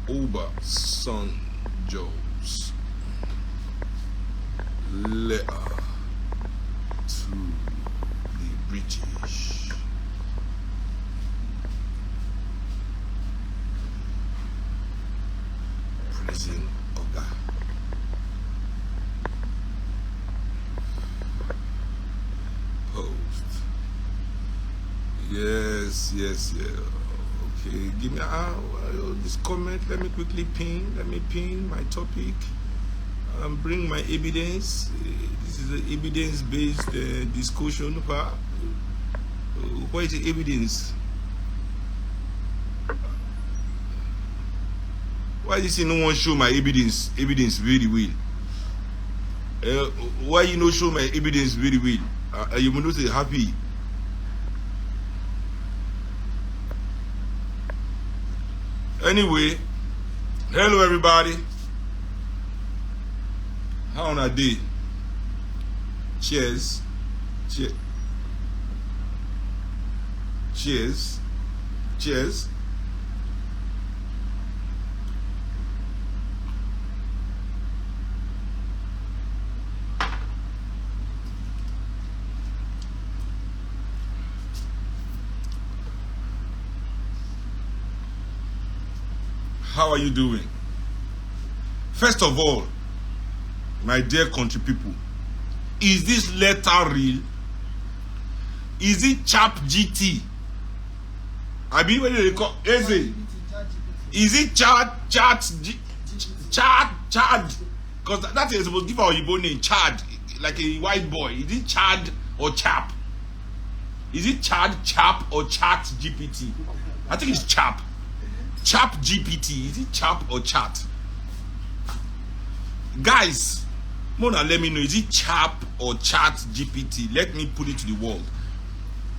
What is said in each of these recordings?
Obasanjo's letter to the British. Prison Oga. Post. Yes. Okay, give me this comment. Let me quickly pin my topic. Bring my evidence. This is an evidence-based discussion. What is the evidence? Why is it no one show my evidence very well? Why you no show my evidence very well? You will not say happy. Anyway, hello everybody. How on a day? Cheers. How are you doing? First of all, my dear country people, is this letter real? Is it Chat GT? I mean, what do they call it? Is it Chat? Because that is supposed to give our Igbo name, Chad, like a white boy. Is it Chad or Chap? Is it Chap or Chat GPT? I think it's Chap. Chap GPT. Is it Chap or Chat? Guys, Mona, let me know. Is it Chap or Chat GPT? Let me put it to the world.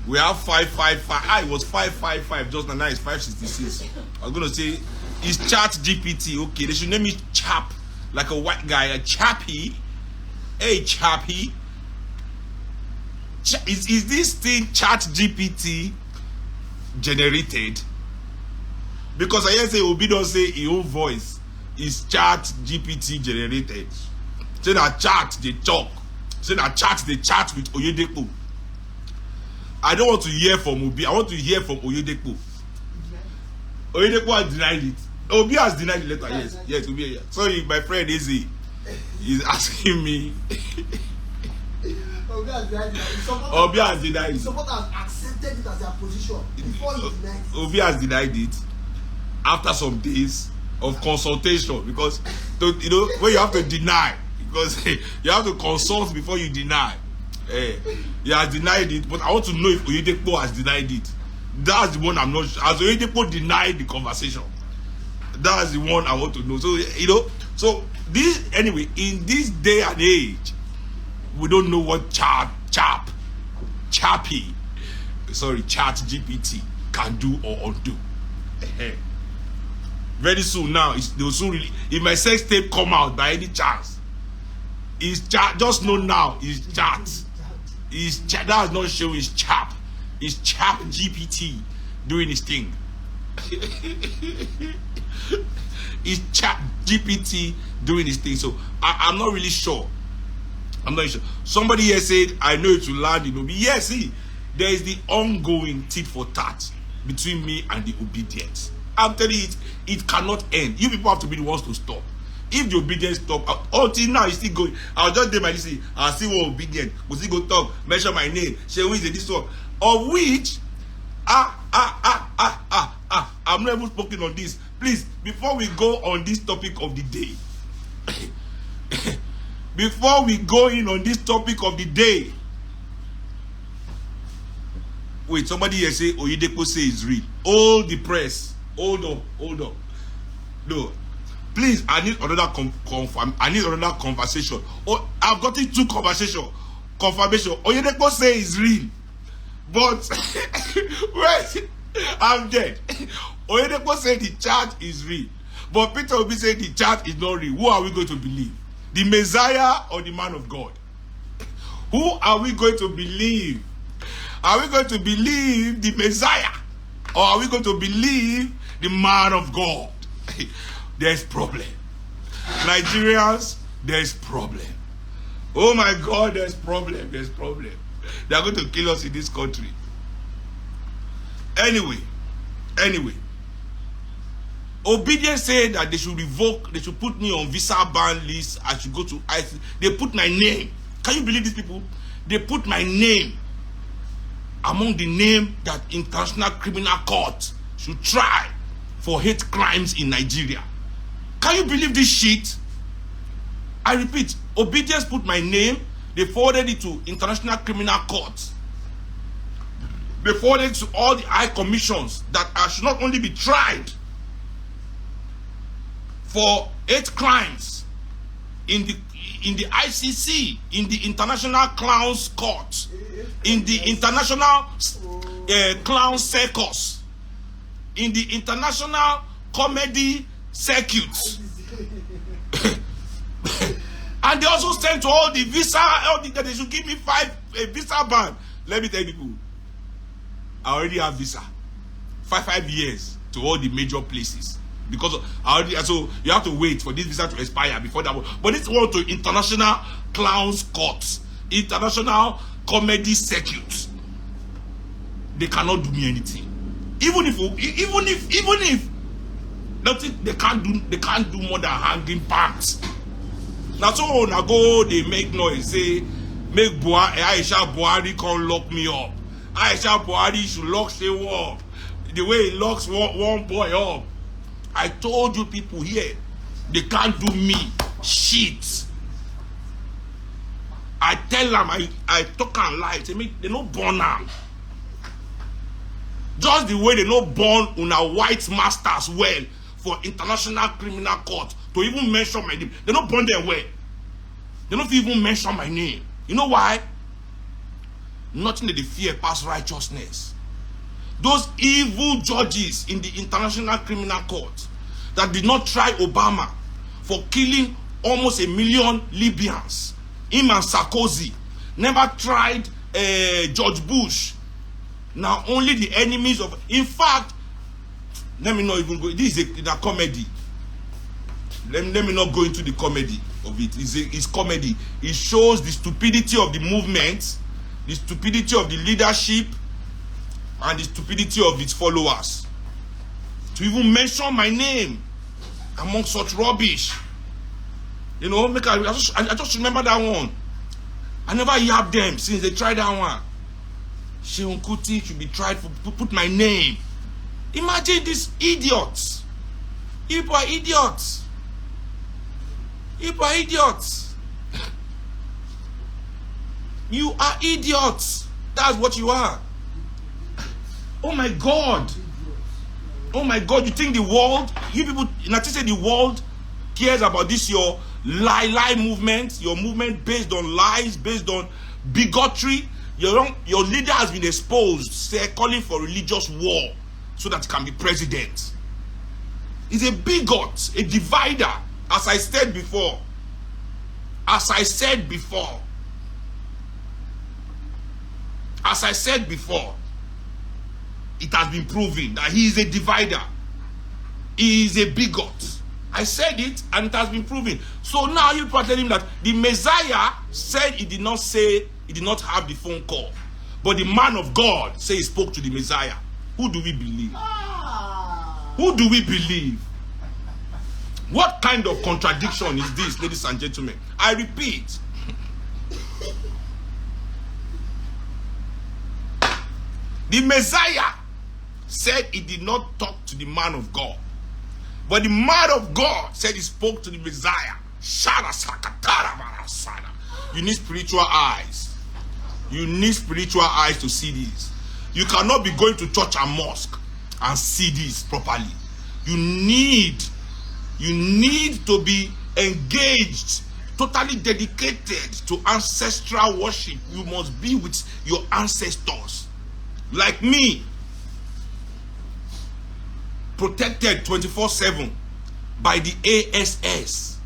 We have 555. It was 555 just now. It's 566. I was gonna say it's Chat GPT. Okay, they should name me Chap, like a white guy, a Chappy. Hey, Chappy. Is this thing Chat GPT generated? Because I hear say Obi don't say his own voice is Chat GPT generated. Say that chat they talk. Say that chat they chat with Oyedepo. I don't want to hear from Obi. I want to hear from Oyedepo. Oyedepo has denied it. Obi has denied the letter. Yes, Obi. Yes. Sorry, my friend Izzy is asking me. Obi has denied it. Someone has accepted it as their position before he denied it. Obi has denied it after some days of consultation, because you know when you have to deny, because you have to consult before you deny. He has denied it, but I want to know if Oyedepo has denied it. That's the one I'm not sure. Has Oyedepo denied the conversation? That's the one I want to know. So you know, so this anyway, in this day and age, we don't know what Chat GPT can do or undo. Very soon now, they will soon really, if my sex tape come out by any chance, is Chat, just know now, is Chat. Is Chat, that is not showing, is Chap. Is Chat GPT doing his thing. Is Chat GPT doing his thing. So I'm not really sure. I'm not sure. Somebody here said, I know it will land in Obi. Yes, see, there is the ongoing tit for tat between me and the obedient. I'm telling you, it cannot end. You people have to be the ones to stop. If the obedience stop, until now it's still going. I'll just do my this. I'll see what obedient. We'll still go talk, mention my name, say who is this one. Of which, I'm not even speaking on this. Please, before we go on this topic of the day, before we go in on this topic of the day, wait, somebody here say Oyedepo say is real. Hold the press. Hold up. No, please, I need another I need another conversation. Oh, I've gotten two confirmation. Oyedepo say is real, but wait, I'm dead. Oyedepo say the chat is real, but Peter Obi say the chat is not real. Who are we going to believe? The Messiah or the man of God? Who are we going to believe? Are we going to believe the Messiah, or are we going to believe the man of God? There's problem. Nigerians, there's problem. Oh my God, there's problem. There's problem. They are going to kill us in this country. Anyway, Obedience said that they should revoke, they should put me on visa ban list. I should go to ICC. They put my name. Can you believe these people? They put my name among the name that International Criminal Court should try for hate crimes in Nigeria. Can you believe this shit? I repeat, Obedience put my name. They forwarded it to International Criminal Court. They forwarded it to all the high commissions that I should not only be tried for hate crimes in the ICC, in the International Clowns Court, in the International Clown Circus, in the International Comedy Circuit. And they also sent to all the visa, that they should give me 5 visa ban. Let me tell you people, I already have visa. 5 years to all the major places. Because I already, so you have to wait for this visa to expire before that one. But this one to International Clowns Court, International Comedy Circuit. They cannot do me anything. Even if nothing, they can't do more than hanging pants. Now so now go they make noise, say make Aisha Buhari come lock me up. Aisha Buhari should lock Seun up. The way he locks one boy up. I told you people here, they can't do me shit. I tell them, I talk and lie. They no born now. Just the way they no born on a white masters well for International Criminal Court to even mention my name. They no born their way. They don't even mention my name. You know why? Nothing that they fear past righteousness. Those evil judges in the International Criminal Court that did not try Obama for killing almost 1 million Libyans, him and Sarkozy, never tried George Bush. Now only the enemies of, in fact, let me not even go, this is a comedy. Let me not go into the comedy of it. It's comedy. It shows the stupidity of the movement, the stupidity of the leadership, and the stupidity of its followers. To even mention my name among such rubbish. You know, I just remember that one. I never yapped them since they tried that one. Seun Kuti should be tried for put my name. Imagine these idiots. You are idiots. You are idiots. You are idiots. That's what you are. Oh my God. Oh my God. You think the world, you people, not to say the world cares about this, your lie movement, your movement based on lies, based on bigotry. Your leader has been exposed, say, calling for religious war so that he can be president. He's a bigot, a divider, as I said before. As I said before. As I said before. It has been proven that he is a divider. He is a bigot. I said it and it has been proven. So now you are telling him that the Messiah said he did not have the phone call. But the man of God said he spoke to the Messiah. Who do we believe? Who do we believe? What kind of contradiction is this, ladies and gentlemen? I repeat. The Messiah said he did not talk to the man of God. But the man of God said he spoke to the Messiah. You need spiritual eyes. You need spiritual eyes to see this. You cannot be going to church and mosque and see this properly. You need to be engaged, totally dedicated to ancestral worship. You must be with your ancestors. Like me. Protected 24/7 by the ASS,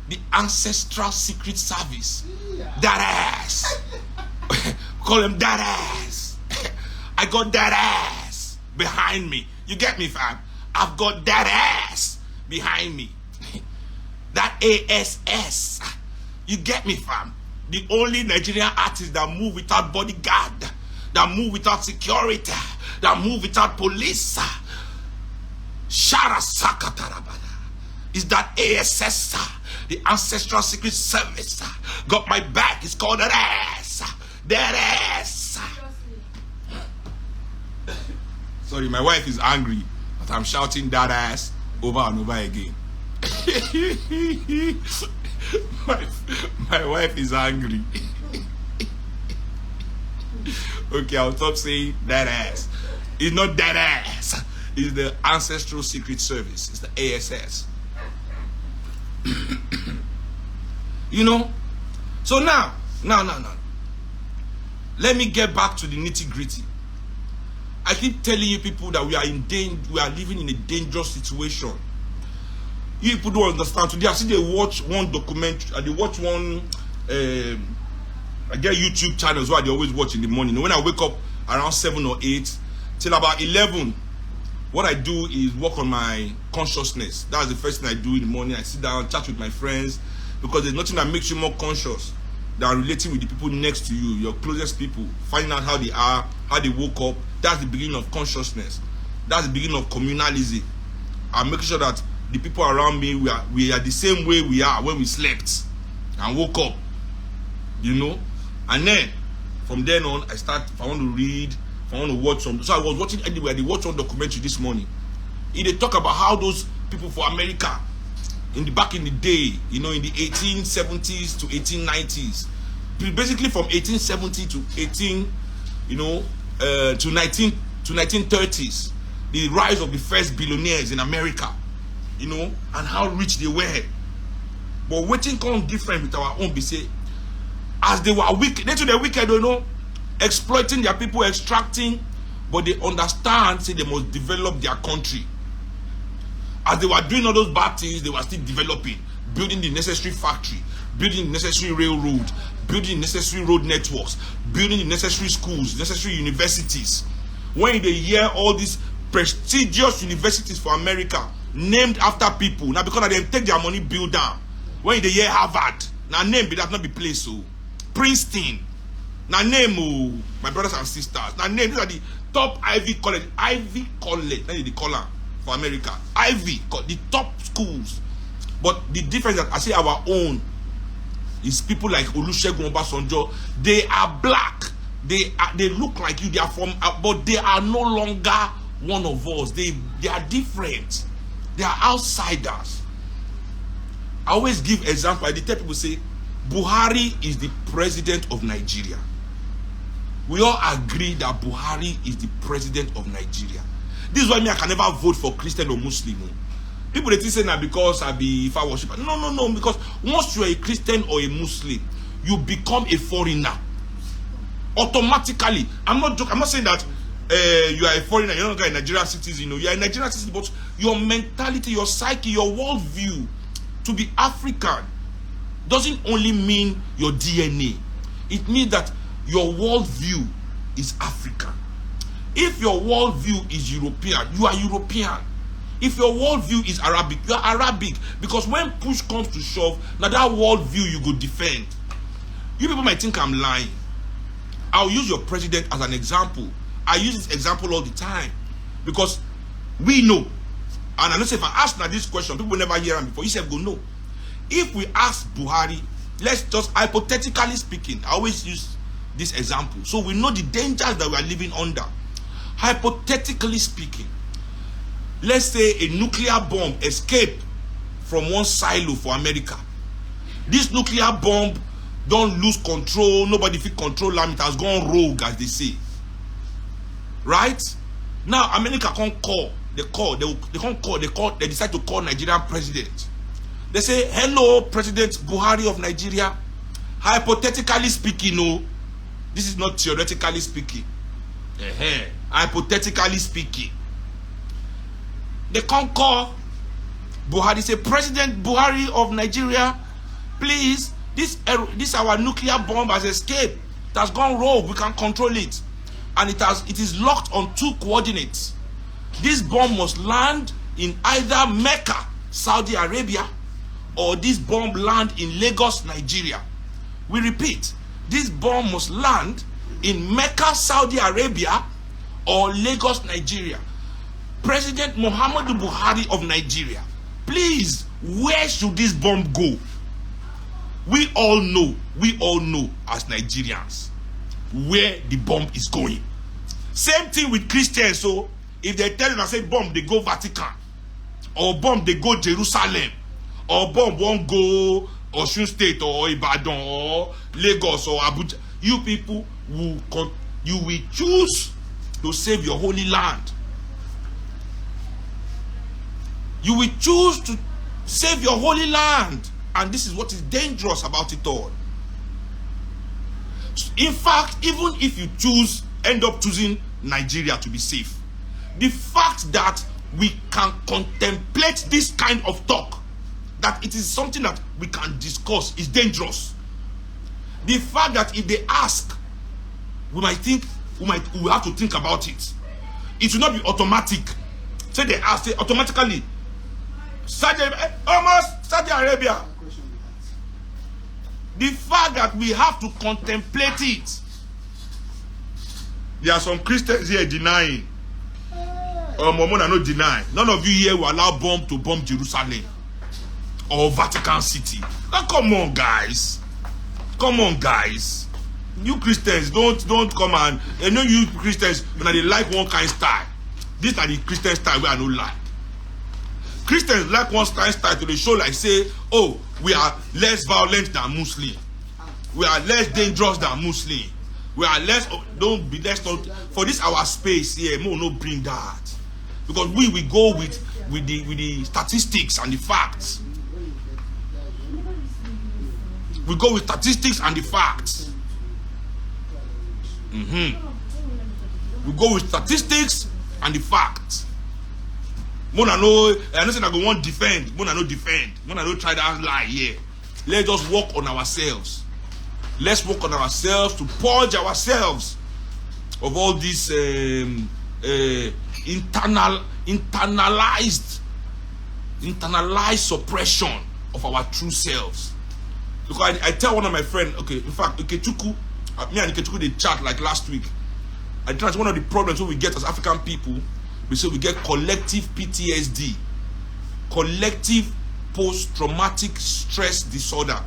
the Ancestral Secret Service. That ass. Call them that ass. I got that ass behind me. You get me, fam? I've got that ass behind me. That ASS. You get me, fam? The only Nigerian artist that move without bodyguard, that move without security, that move without police. Shara Sakatarabada. Is that ASS, the Ancestral Secret Service. Got my back. It's called that ass. That ass. Sorry, my wife is angry, but I'm shouting that ass over and over again. my wife is angry. Okay, I'll stop saying that ass. It's not that ass. It's the Ancestral Secret Service. It's the ASS. You know? So now. Let me get back to the nitty-gritty. I keep telling you people that we are living in a dangerous situation. You people don't understand. Today I see they watch one documentary, they watch one I get YouTube channels where they always watch in the morning. When I wake up around 7 or 8 till about 11, what I do is work on my consciousness. That's the first thing I do in the morning. I sit down, chat with my friends, because there's nothing that makes you more conscious than relating with the people next to you, your closest people, finding out how they are, how they woke up. That's the beginning of consciousness. That's the beginning of communalism. I'm making sure that the people around me, we are the same way we are when we slept and woke up, you know. And then from then on, I start, if I want to read, if I want to watch some. So I was watching anywhere. They watched one documentary this morning. They talk about how those people for America, back in the day, you know, in the 1870s to 1890s, basically from 1870 to 1930s, the rise of the first billionaires in America, you know, and how rich they were. But waiting come different with our own. Be say, as they were wicked, they to the wicked, you know, exploiting their people, extracting, but they understand, say they must develop their country. As they were doing all those bad things, they were still developing, building the necessary factory, building the necessary railroad, building the necessary road networks, building the necessary schools, necessary universities. When they hear all these prestigious universities for America named after people, now because they take their money build down. When they hear Harvard, now name be that not be place, so Princeton, now name, my brothers and sisters, now name, these are the top Ivy College, that is the color for America, Ivy, the top schools. But the difference that I say our own is people like Olusegun Obasanjo. They are black, they look like you, they are from, but they are no longer one of us. They are different. They are outsiders. I always give example. I tell people, say Buhari is the president of Nigeria. We all agree that Buhari is the president of Nigeria. This is why I can never vote for Christian or Muslim. People they think say that because I be Ifa worshiper. No. Because once you are a Christian or a Muslim, you become a foreigner automatically. I'm not joking. I'm not saying that you are a foreigner. You're not a Nigerian citizen. You know, you are a Nigerian citizen, but your mentality, your psyche, your worldview to be African doesn't only mean your DNA. It means that your worldview is African. If your worldview is European, you are European. If your worldview is Arabic, you are Arabic. Because when push comes to shove, now that worldview you go defend. You people might think I'm lying. I'll use your president as an example. I use this example all the time. Because we know. And I know say if I ask now this question, people never hear them before. You say go no. If we ask Buhari, let's just hypothetically speaking, I always use this example. So we know the dangers that we are living under. Hypothetically speaking, let's say a nuclear bomb escaped from one silo for America. This nuclear bomb don't lose control. Nobody fit control them. It has gone rogue, as they say. Right? Now America can't call. They decide to call Nigerian president. They say, hello, President Buhari of Nigeria. Hypothetically speaking, no. This is not theoretically speaking. Hypothetically speaking. They can't call Buhari, say, President Buhari of Nigeria, please, this our nuclear bomb has escaped. It has gone rogue. We can control it. And it is locked on 2 coordinates. This bomb must land in either Mecca Saudi Arabia, or this bomb land in Lagos, Nigeria. We repeat, this bomb must land in Mecca, Saudi Arabia, or Lagos, Nigeria. President Muhammadu Buhari of Nigeria, please, where should this bomb go? We all know as Nigerians where the bomb is going. Same thing with Christians. So if they tell you, I say bomb, they go Vatican, or bomb, they go Jerusalem, or bomb won't go Osun State or Ibadan or Lagos or Abuja, you people will choose to save your holy land. You will choose to save your holy land. And this is what is dangerous about it all. In fact, even if you end up choosing Nigeria to be safe, the fact that we can contemplate this kind of talk, that it is something that we can discuss, is dangerous. The fact that if they ask, we might think, we have to think about it. It will not be automatic. Say they ask, say automatically, Saudi Arabia. The fact that we have to contemplate it. There are some Christians here denying. Mormon are not denying. None of you here will allow bomb to bomb Jerusalem or Vatican City. Now, come on, guys. Come on, guys. You Christians, don't come and I know you Christians when they like one kind of style. These are the Christian style where I don't like. Christians like one style to the show, like say, oh, we are less violent than Muslim. We are less dangerous than Muslim. We are less, don't be less, for this our space here, more no bring that. Because we go with the statistics and the facts. We go with statistics and the facts. We go with statistics and the facts. Mona no, I know say I go want defend. Mona no defend. Mona no try that lie here. Let's just work on ourselves. Let's work on ourselves to purge ourselves of all this internalized suppression of our true selves. Because I tell one of my friends, okay, in fact, Ikechuku, me and Ikechuku they chat like last week. I think that's one of the problems we get as African people. We say we get collective PTSD, collective post-traumatic stress disorder,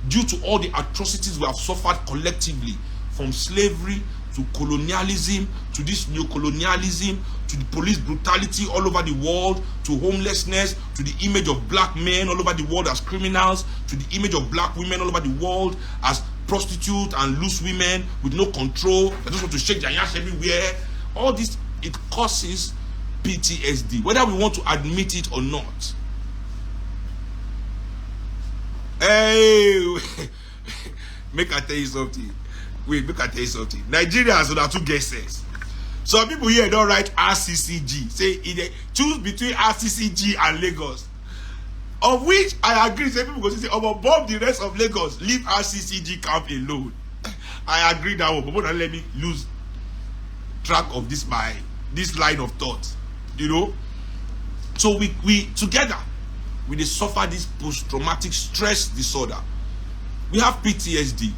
due to all the atrocities we have suffered collectively, from slavery to colonialism, to this neocolonialism, to the police brutality all over the world, to homelessness, to the image of black men all over the world as criminals, to the image of black women all over the world as prostitutes and loose women with no control. They just want to shake their ass everywhere. All this, it causes PTSD, whether we want to admit it or not. Hey, make I tell you something. Wait, make I tell you something. Nigerians are two guesses. Some people here don't write RCCG. Say choose between RCCG and Lagos. Of which I agree. Some people go say, "Oh, but bomb the rest of Lagos. Leave RCCG camp alone." I agree that one, but don't let me lose track of this line of thought. You know. So we together, we suffer this post-traumatic stress disorder. We have PTSD.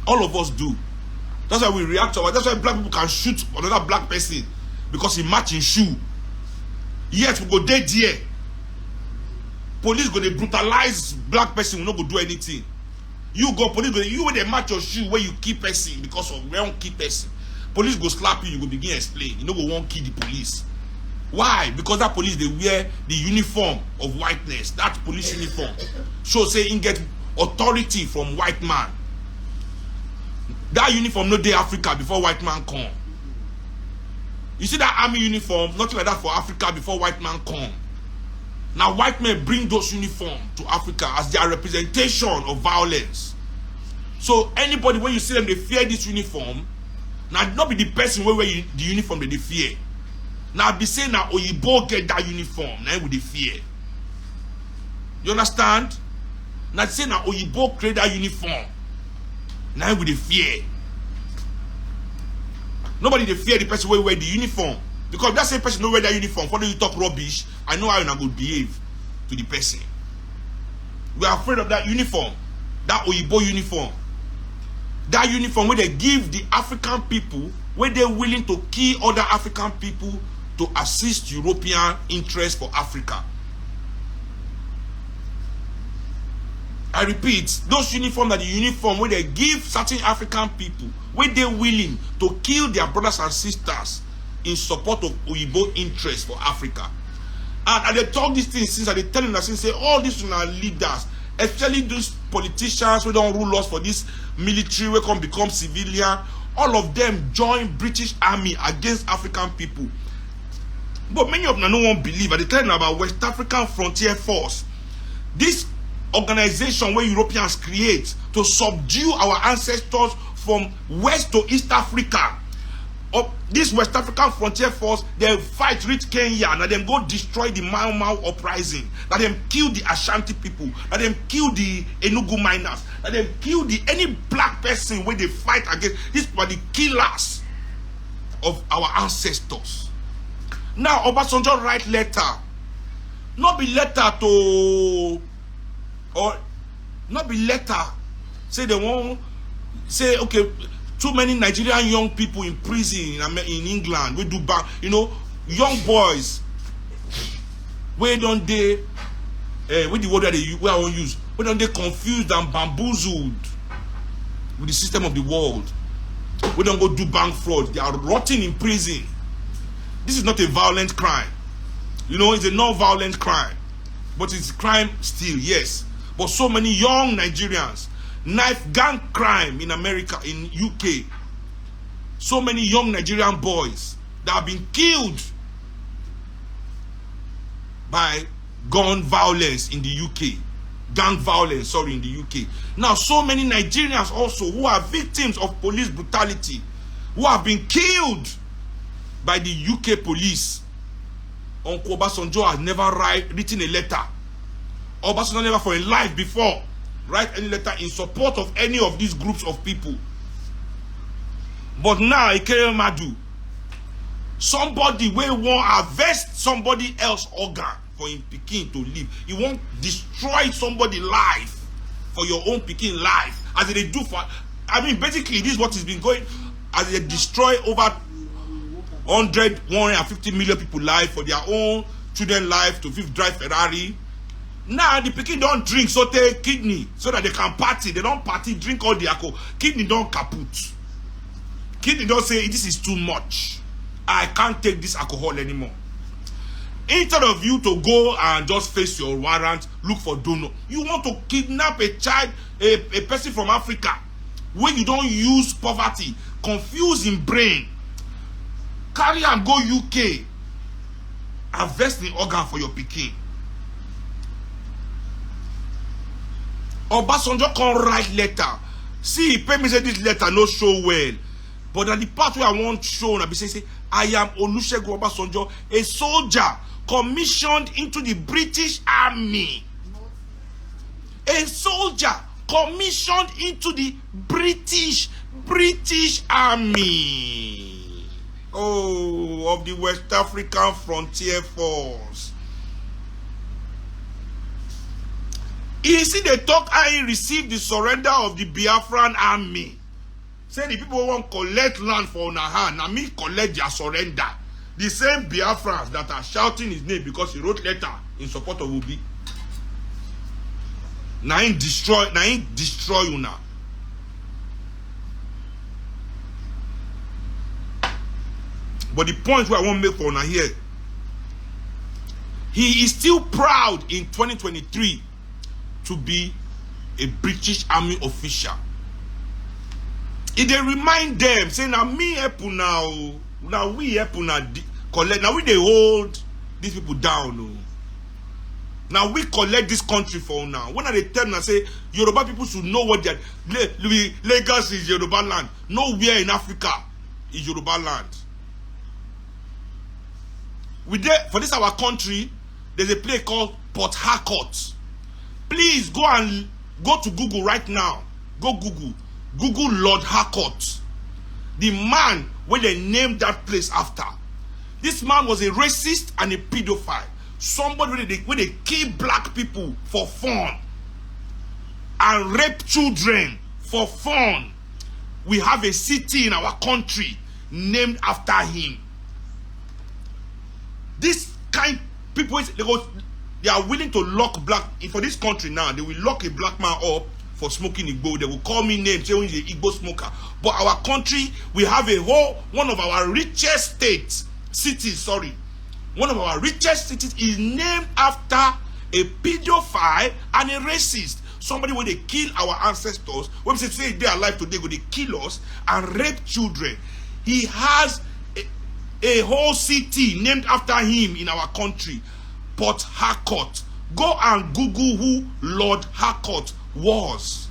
All of us do. That's why we react to it. That's why black people can shoot another black person because he match in shoe. Yet we go dead here. Police go they brutalize black person, we not go do anything. You go police go you when they match your shoe where you keep person because of where you keep person. Police go slap you, you go begin explain. You know go won't kill the police. Why? Because that police they wear the uniform of whiteness. That police uniform. So say he get authority from white man. That uniform no dey Africa before white man come. You see that army uniform, nothing like that for Africa before white man come. Now white men bring those uniforms to Africa as their representation of violence. So anybody when you see them they fear this uniform, now not be the person where the uniform that they fear. Now be saying now Oyibo get that uniform, now with the fear. You understand? Now say now Oyibo create that uniform. Now with the fear. Nobody they fear the person who wear the uniform. Because that same person don't wear that uniform, for you talk rubbish, I know how you're not going to behave to the person. We are afraid of that uniform, that Oyibo uniform. That uniform where they give the African people, where they're willing to kill other African people to assist European interests for Africa. I repeat, those uniforms are the uniform where they give certain African people, where they're willing to kill their brothers and sisters in support of Oyibo interests for Africa. And they talk these things since they telling us, say all these are leaders, especially those politicians who don't rule us for this military, who can become civilian, all of them join British Army against African people. But many of them no one believe. They telling about West African Frontier Force. This organization where Europeans create to subdue our ancestors from West to East Africa. This West African Frontier Force, they fight reach Kenya and then go destroy the Mau Mau uprising. That them kill the Ashanti people. That them kill the Enugu miners. That them kill any black person when they fight against. These were the killers of our ancestors. Now Obasanjo write letter. Not be letter to, or not be letter. Say they won't say, okay, too many Nigerian young people in prison in England. We do back, young boys. Where don't they? With the word that we are use. Where don't they confused and bamboozled with the system of the world? We don't go do bank fraud. They are rotting in prison. This is not a violent crime. It's a non-violent crime, but it's crime still, yes. But so many young Nigerians. Knife gang crime in America, in UK. So many young Nigerian boys that have been killed by gun violence in the UK. Gang violence, sorry, in the UK. Now, so many Nigerians also who are victims of police brutality, who have been killed by the UK police. Uncle Obasanjo has never written a letter. Obasanjo never for a life before write any letter in support of any of these groups of people. But now, Ikere Madu, somebody will want to harvest somebody else's organ for him Pikin to live. You won't destroy somebody's life for your own Pikin life. As they do for, basically, this is what has been going, as they destroy over 150 million people life for their own children life to drive Ferrari. Now the Pikin don't drink, so take kidney so that they can party. They don't party, drink all the alcohol. Kidney don't kaput. Kidney don't say this is too much. I can't take this alcohol anymore. Instead of you to go and just face your warrant, look for donor. You want to kidnap a child, a person from Africa, where you don't use poverty, confuse in brain, carry and go UK, harvest the organ for your Pikin. Obasanjo can't write letter. See, he pay me say this letter no show well. But at the part where I want show, I be say, I am Olusegun Obasanjo, a soldier commissioned into the British Army. A soldier commissioned into the British Army. Oh, of the West African Frontier Force. You see, they talk how he received the surrender of the Biafran army. Say the people won't collect land for una hand. Now me collect their surrender. The same Biafrans that are shouting his name because he wrote letter in support of Obi. Now he destroy una. But the point where I want to make for una here, he is still proud in 2023 to be a British Army official. If they remind them, say, now me help now, now we help now collect, now we they hold these people down. Now we collect this country for now. When they tell them, say, Yoruba people should know what they are. Lagos is Yoruba land. Nowhere in Africa is Yoruba land. For this our country, there's a place called Port Harcourt. Please go to Google right now. Go Google Lord Harcourt. The man where they named that place after. This man was a racist and a pedophile. Somebody where they kill black people for fun and rape children for fun. We have a city in our country named after him. This kind of people, they are willing to lock black, for this country now, they will lock a black man up for smoking Igbo. They will call me names, saying he's an Igbo smoker. But our country, we have one of our richest cities, one of our richest cities is named after a pedophile and a racist. Somebody when they kill our ancestors, when we say they are alive today, when they kill us and rape children. He has a whole city named after him in our country, Port Harcourt. Go and Google who Lord Harcourt was.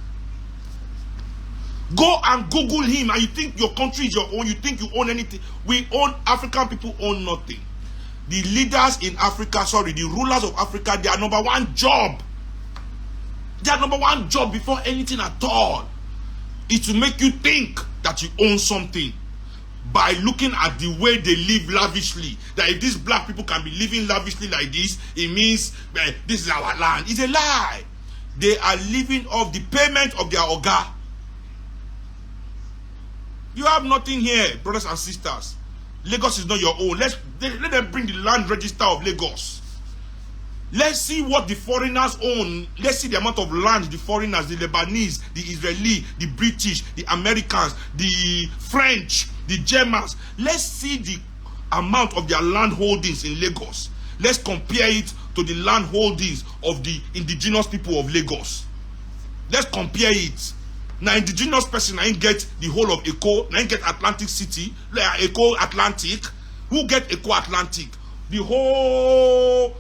Go and Google him, and you think your country is your own, you think you own anything. We own, African people own nothing. The leaders in Africa, the rulers of Africa, their number one job, before anything at all is to make you think that you own something by looking at the way they live lavishly. That if these black people can be living lavishly like this, it means this is our land. It's a lie. They are living off the payment of their oga. You have nothing here, brothers and sisters. Lagos is not your own. Let them bring the land register of Lagos. Let's see what the foreigners own. Let's see the amount of land the foreigners, the Lebanese, the Israeli, the British, the Americans, the French, the Germans. Let's see the amount of their land holdings in Lagos. Let's compare it to the land holdings of the indigenous people of Lagos. Let's compare it. Now, indigenous person, I get the whole of Eko, I get Atlantic City, Eko Atlantic. Who get Eko Atlantic? The whole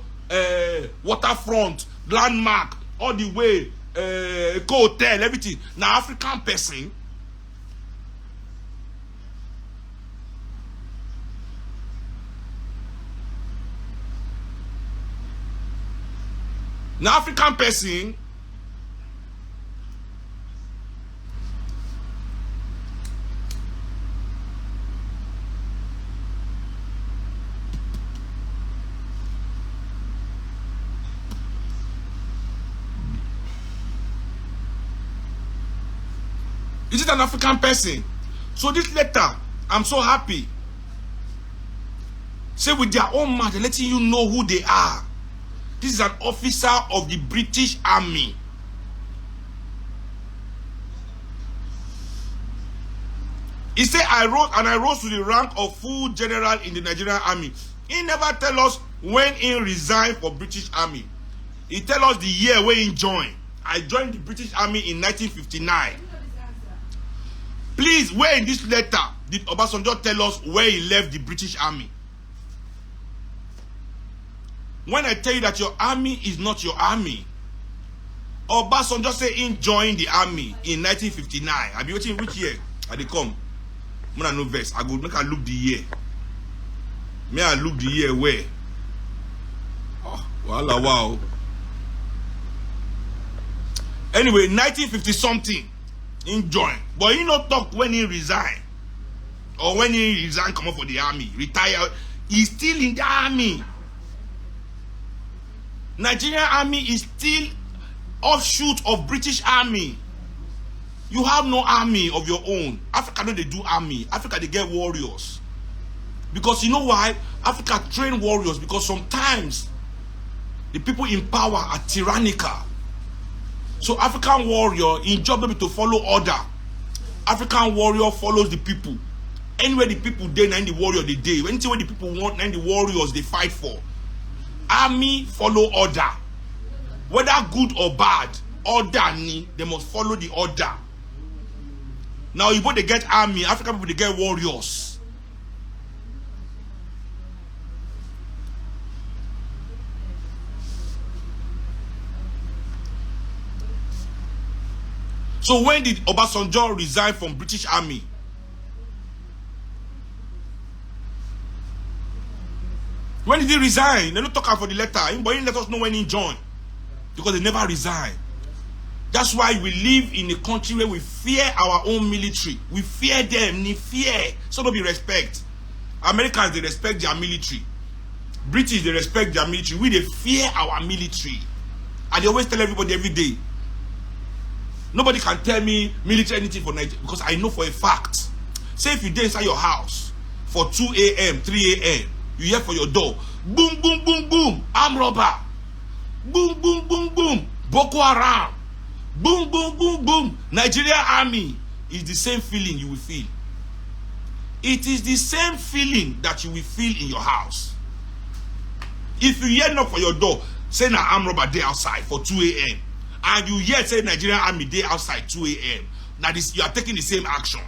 waterfront, landmark, all the way, Eko Hotel, everything. Now, African person, is it an African person? So this letter, I'm so happy. Say with their own mouth, they're letting you know who they are. This is an officer of the British Army. He said, I rose to the rank of full general in the Nigerian Army. He never tell us when he resigned for British Army. He tell us the year when he joined. I joined the British Army in 1959. Please, where in this letter did Obasanjo tell us where he left the British Army? When I tell you that your army is not your army, Obasanjo say he joined the army in 1959. I be waiting which year? I dey come. I no vex. I go make I look the year. May I look the year where? Oh, wow. Anyway, 1950 something, he joined. But he not talk when he resigned. Or when he resigned, come up for the army, retire. He's still in the army. Nigerian army is still offshoot of British army. You have no army of your own. Africa don't they do army. Africa they get warriors. Because you know why? Africa train warriors because sometimes the people in power are tyrannical. So African warrior in job maybe to follow order. African warrior follows the people. Anywhere the people dey, and the warrior they dey. Anything where the people want, and the warriors they fight for. Army follow order. Whether good or bad, order ni, they must follow the order. Now you both they get army, African people they get warriors. So when did Obasanjo resign from British Army? When did he resign? They don't talk out for the letter. But he let us know when he joined. Because they never resigned. That's why we live in a country where we fear our own military. We fear them. We fear. So don't be respect. Americans, they respect their military. British, they respect their military. We, they fear our military. And they always tell everybody every day. Nobody can tell me military anything for Nigeria because I know for a fact. Say if you dey inside your house for 2 a.m., 3 a.m., you hear for your door, boom, boom, boom, boom, armed robber. Boom, boom, boom, boom, Boko Haram. Boom, boom, boom, boom, Nigeria Army. It's the same feeling you will feel. It is the same feeling that you will feel in your house. If you hear knock for your door, say na armed robber dey outside for 2 a.m. and you hear say Nigerian Army dey outside 2 a.m. Now this, you are taking the same action.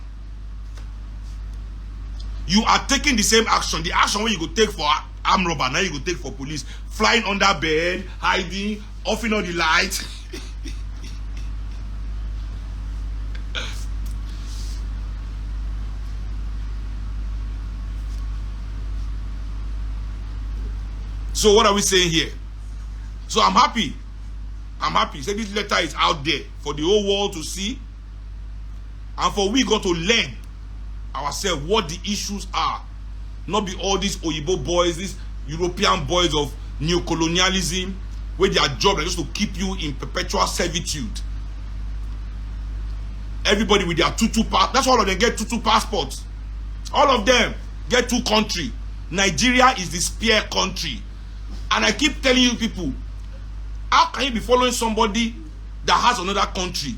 You are taking the same action. The action where you go take for armed robber, now you go take for police. Flying under bed, hiding, offing all the lights. So what are we saying here? So I'm happy. I'm happy. Say this letter is out there for the whole world to see. And for we got to learn ourselves what the issues are. Not be all these Oyibo boys, these European boys of neocolonialism, where their job is just to keep you in perpetual servitude. Everybody with their tutu pass. That's why all of them get tutu passports. All of them get 2 countries. Nigeria is the spear country. And I keep telling you people, how can you be following somebody that has another country?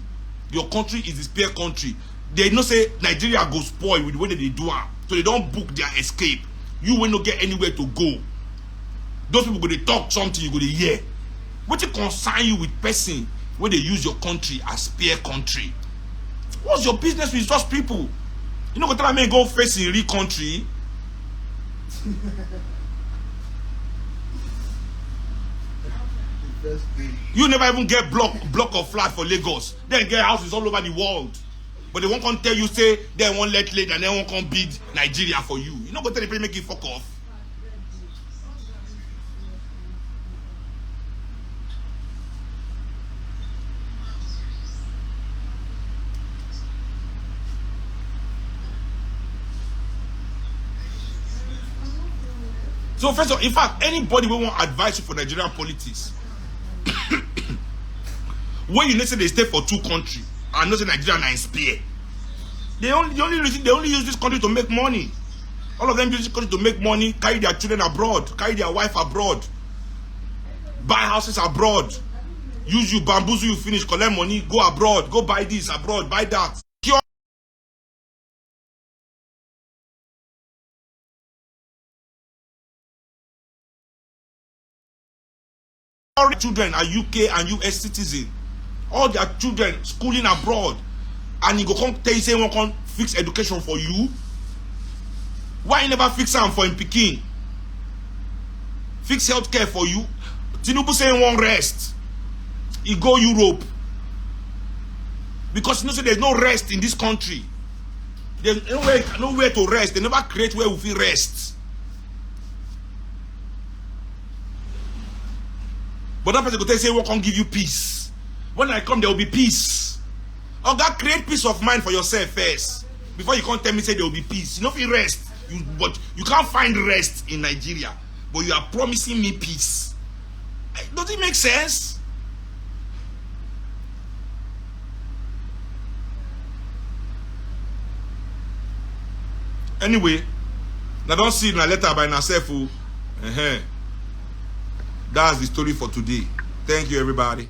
Your country is the spear country. They know say Nigeria go spoil with the way that they do it. So they don't book their escape. You will not get anywhere to go. Those people go to talk something, you go to hear. What it concern you with person where they use your country as spear country? What's your business with such people? You know, go tell me go face in real country. You never even get block of flat for Lagos. Then get houses all over the world. But they won't come tell you, say, they won't let late and they won't come bid Nigeria for you. You know, go tell the people make you fuck off. So first of all, in fact, anybody will want advice you for Nigerian politics. When you say they stay for 2 countries and not say Nigeria na spear, they only use this country to make money. All of them use this country to make money, carry their children abroad, carry their wife abroad, buy houses abroad, use you, bamboozle you, finish, collect money, go abroad, go buy this abroad, buy that. All the children are UK and US citizens. All their children schooling abroad. And you go come tell you say one can fix education for you. Why you never fix them for him Peking? Fix healthcare for you. Tinubu saying one rest. He go Europe. Because you know say there's no rest in this country. There's nowhere to rest. They never create where we feel rest. But that person go tell you say what can give you peace. When I come, there will be peace. Oh God, create peace of mind for yourself first. Before you can't tell me say there will be peace. You know if you rest. But you can't find rest in Nigeria. But you are promising me peace. Does it make sense? Anyway, now don't see my letter by myself. That's the story for today. Thank you, everybody.